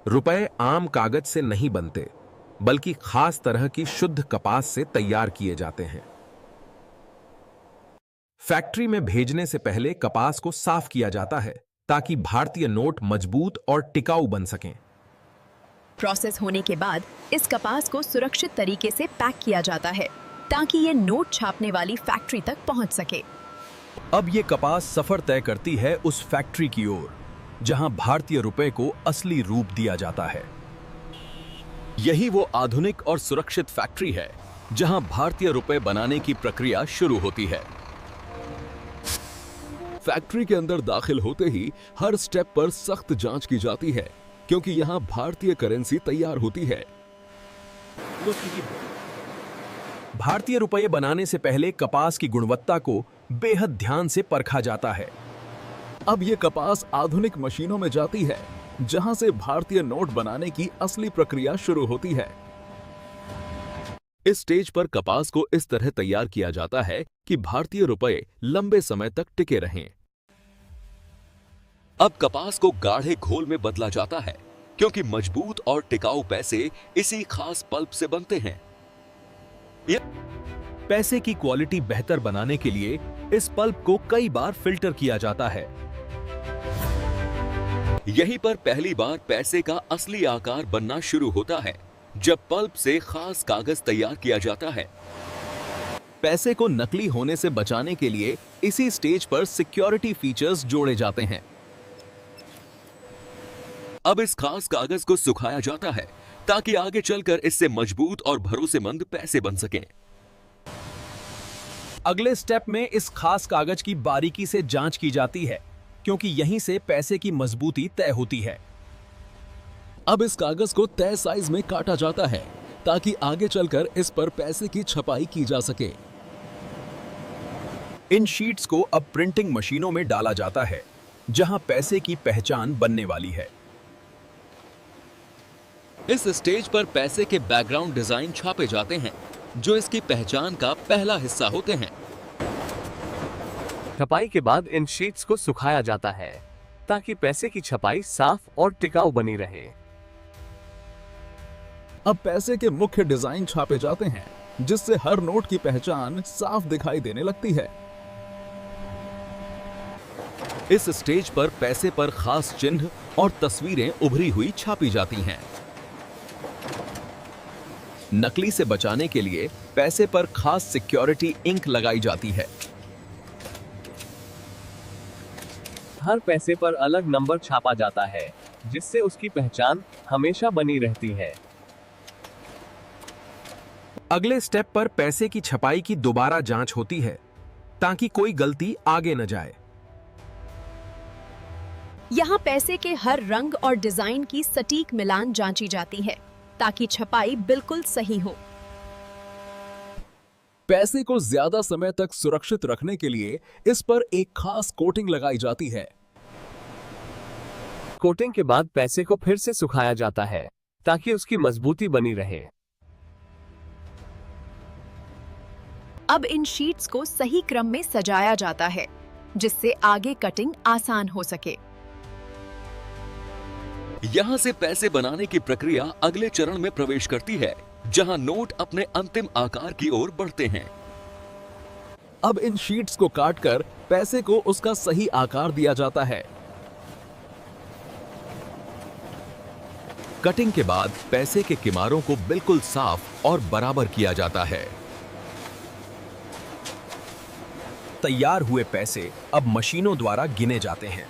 रुपए आम कागज से नहीं बनते, बल्कि खास तरह की शुद्ध कपास से तैयार किए जाते हैं। फैक्ट्री में भेजने से पहले कपास को साफ किया जाता है ताकि भारतीय नोट मजबूत और टिकाऊ बन सकें। प्रोसेस होने के बाद इस कपास को सुरक्षित तरीके से पैक किया जाता है ताकि ये नोट छापने वाली फैक्ट्री तक पहुंच सके। अब ये कपास सफर तय करती है उस फैक्ट्री की ओर जहां भारतीय रुपए को असली रूप दिया जाता है। यही वो आधुनिक और सुरक्षित फैक्ट्री है जहां भारतीय रुपए बनाने की प्रक्रिया शुरू होती है। फैक्ट्री के अंदर दाखिल होते ही हर स्टेप पर सख्त जांच की जाती है क्योंकि यहां भारतीय करेंसी तैयार होती है। भारतीय रुपये बनाने से पहले कपास की गुणवत्ता को बेहद ध्यान से परखा जाता है। अब ये कपास आधुनिक मशीनों में जाती है जहां से भारतीय नोट बनाने की असली प्रक्रिया शुरू होती है। इस स्टेज पर कपास को इस तरह तैयार किया जाता है कि भारतीय रुपए लंबे समय तक टिके रहें। अब कपास को गाढ़े घोल में बदला जाता है क्योंकि मजबूत और टिकाऊ पैसे इसी खास पल्प से बनते हैं। पैसे की क्वालिटी बेहतर बनाने के लिए इस पल्प को कई बार फिल्टर किया जाता है। यहीं पर पहली बार पैसे का असली आकार बनना शुरू होता है जब पल्प से खास कागज तैयार किया जाता है। पैसे को नकली होने से बचाने के लिए इसी स्टेज पर सिक्योरिटी फीचर्स जोड़े जाते हैं। अब इस खास कागज को सुखाया जाता है ताकि आगे चलकर इससे मजबूत और भरोसेमंद पैसे बन सकें। अगले स्टेप में इस खास कागज की बारीकी से जांच की जाती है क्योंकि यहीं से पैसे की मजबूती तय होती है। अब इस कागज को तय साइज में काटा जाता है ताकि आगे चलकर इस पर पैसे की छपाई की जा सके। इन शीट्स को अब प्रिंटिंग मशीनों में डाला जाता है जहां पैसे की पहचान बनने वाली है। इस स्टेज पर पैसे के बैकग्राउंड डिजाइन छापे जाते हैं जो इसकी पहचान का पहला हिस्सा होते हैं। छपाई के बाद इन शीट्स को सुखाया जाता है ताकि पैसे की छपाई साफ और टिकाऊ बनी रहे। अब पैसे के मुख्य डिजाइन छापे जाते हैं जिससे हर नोट की पहचान साफ दिखाई देने लगती है। इस स्टेज पर पैसे पर खास चिन्ह और तस्वीरें उभरी हुई छापी जाती हैं। नकली से बचाने के लिए पैसे पर खास सिक्योरिटी इंक लगाई जाती है। हर पैसे पर अलग नंबर छापा जाता है जिससे उसकी पहचान हमेशा बनी रहती है। अगले स्टेप पर पैसे की छपाई की दोबारा जांच होती है ताकि कोई गलती आगे न जाए। यहाँ पैसे के हर रंग और डिजाइन की सटीक मिलान जांची जाती है ताकि छपाई बिल्कुल सही हो। पैसे को ज्यादा समय तक सुरक्षित रखने के लिए इस पर एक खास कोटिंग लगाई जाती है। कोटिंग के बाद पैसे को फिर से सुखाया जाता है ताकि उसकी मजबूती बनी रहे। अब इन शीट्स को सही क्रम में सजाया जाता है जिससे आगे कटिंग आसान हो सके। यहां से पैसे बनाने की प्रक्रिया अगले चरण में प्रवेश करती है जहां नोट अपने अंतिम आकार की ओर बढ़ते हैं। अब इन शीट्स को काटकर पैसे को उसका सही आकार दिया जाता है। कटिंग के बाद पैसे के किनारों को बिल्कुल साफ और बराबर किया जाता है। तैयार हुए पैसे अब मशीनों द्वारा गिने जाते हैं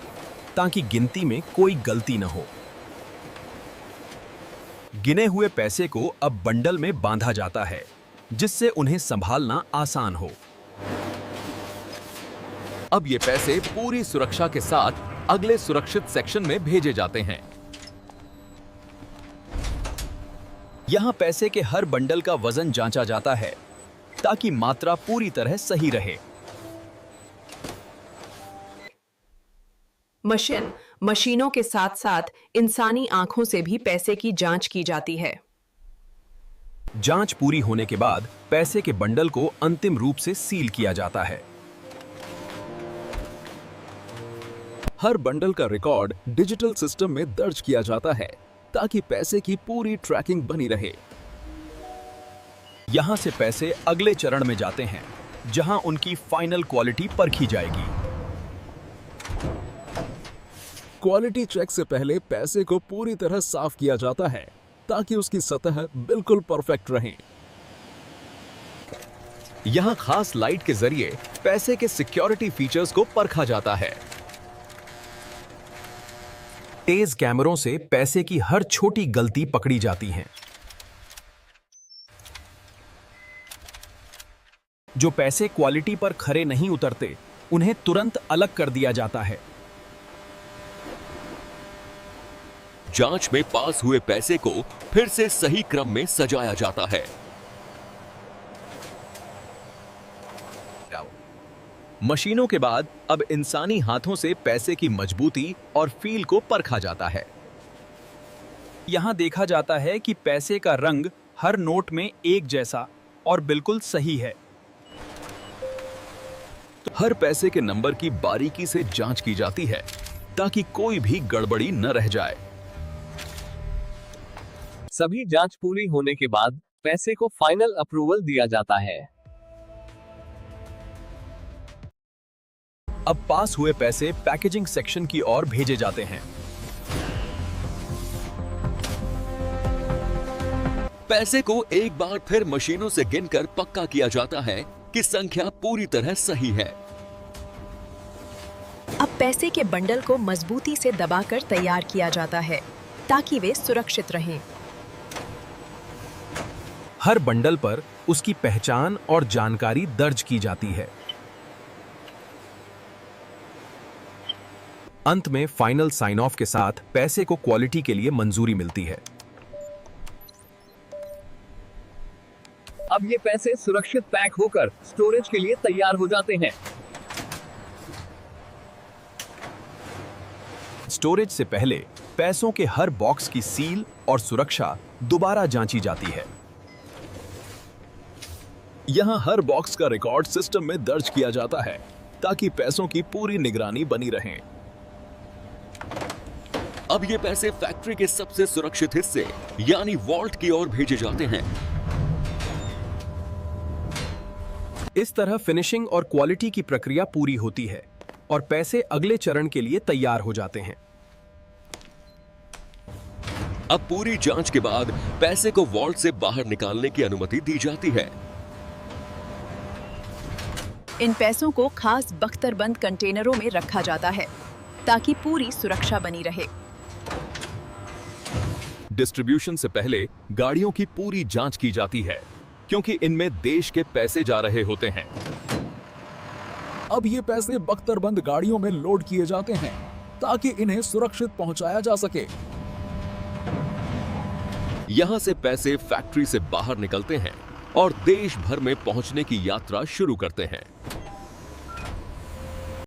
ताकि गिनती में कोई गलती न हो। गिने हुए पैसे को अब बंडल में बांधा जाता है जिससे उन्हें संभालना आसान हो। अब ये पैसे पूरी सुरक्षा के साथ अगले सुरक्षित सेक्शन में भेजे जाते हैं। यहां पैसे के हर बंडल का वजन जांचा जाता है ताकि मात्रा पूरी तरह सही रहे। मशीनों के साथ साथ इंसानी आंखों से भी पैसे की जांच की जाती है। जांच पूरी होने के बाद पैसे के बंडल को अंतिम रूप से सील किया जाता है। हर बंडल का रिकॉर्ड डिजिटल सिस्टम में दर्ज किया जाता है ताकि पैसे की पूरी ट्रैकिंग बनी रहे। यहां से पैसे अगले चरण में जाते हैं, जहां उनकी फाइनल क्वालिटी परखी जाएगी। क्वालिटी चेक से पहले पैसे को पूरी तरह साफ किया जाता है ताकि उसकी सतह बिल्कुल परफेक्ट रहे। यहां खास लाइट के जरिए पैसे के सिक्योरिटी फीचर्स को परखा जाता है। तेज कैमरों से पैसे की हर छोटी गलती पकड़ी जाती है। जो पैसे क्वालिटी पर खरे नहीं उतरते, उन्हें तुरंत अलग कर दिया जाता है। जांच में पास हुए पैसे को फिर से सही क्रम में सजाया जाता है। मशीनों के बाद अब इंसानी हाथों से पैसे की मजबूती और फील को परखा जाता है। यहां देखा जाता है कि पैसे का रंग हर नोट में एक जैसा और बिल्कुल सही है। हर पैसे के नंबर की बारीकी से जांच की जाती है ताकि कोई भी गड़बड़ी न रह जाए। सभी जांच पूरी होने के बाद पैसे को फाइनल अप्रूवल दिया जाता है। अब पास हुए पैसे पैकेजिंग सेक्शन की ओर भेजे जाते हैं। पैसे को एक बार फिर मशीनों से गिनकर पक्का किया जाता है कि संख्या पूरी तरह सही है। अब पैसे के बंडल को मजबूती से दबाकर तैयार किया जाता है ताकि वे सुरक्षित रहें। हर बंडल पर उसकी पहचान और जानकारी दर्ज की जाती है। अंत में फाइनल साइन ऑफ के साथ पैसे को क्वालिटी के लिए मंजूरी मिलती है। अब ये पैसे सुरक्षित पैक होकर स्टोरेज के लिए तैयार हो जाते हैं। स्टोरेज से पहले पैसों के हर बॉक्स की सील और सुरक्षा दोबारा जांची जाती है। यहां हर बॉक्स का रिकॉर्ड सिस्टम में दर्ज किया जाता है ताकि पैसों की पूरी निगरानी बनी रहे। अब ये पैसे फैक्ट्री के सबसे सुरक्षित हिस्से यानी वॉल्ट की ओर भेजे जाते हैं। इस तरह फिनिशिंग और क्वालिटी की प्रक्रिया पूरी होती है और पैसे अगले चरण के लिए तैयार हो जाते हैं। अब पूरी जांच के बाद पैसे को वॉल्ट से बाहर निकालने की अनुमति दी जाती है। इन पैसों को खास बख्तरबंद कंटेनरों में रखा जाता है ताकि पूरी सुरक्षा बनी रहे। डिस्ट्रीब्यूशन से पहले गाड़ियों की पूरी जांच की जाती है क्योंकि इनमें देश के पैसे जा रहे होते हैं। अब ये पैसे बख्तरबंद गाड़ियों में लोड किए जाते हैं ताकि इन्हें सुरक्षित पहुंचाया जा सके। यहां से पैसे फैक्ट्री से बाहर निकलते हैं और देश भर में पहुंचने की यात्रा शुरू करते हैं।